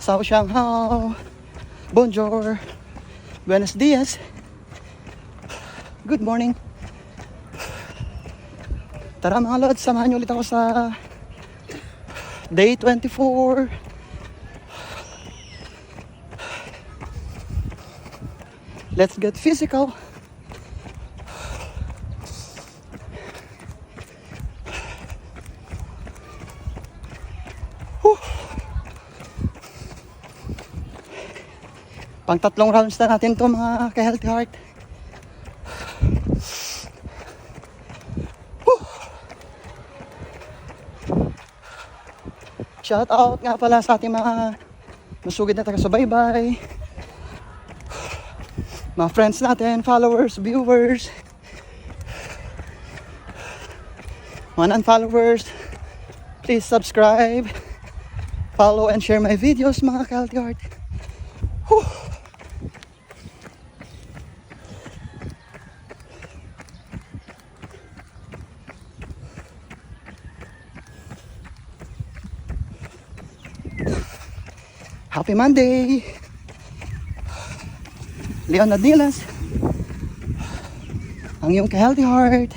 Sao Shanghao, Bonjour, Buenos Dias, good morning. Tara mga lods, samahan niyo ulit ako sa day 24. Let's get physical. Pang 3 rounds na natin to mga ka-healthy heart. Shout out nga pala sa ating mga masugid na taga-subaybay, mga friends natin, followers, viewers, mga non-followers. Please subscribe, follow and share my videos mga ka-healthy heart. Happy Monday! Leon Nadilas, ang iyong ka-healthy heart.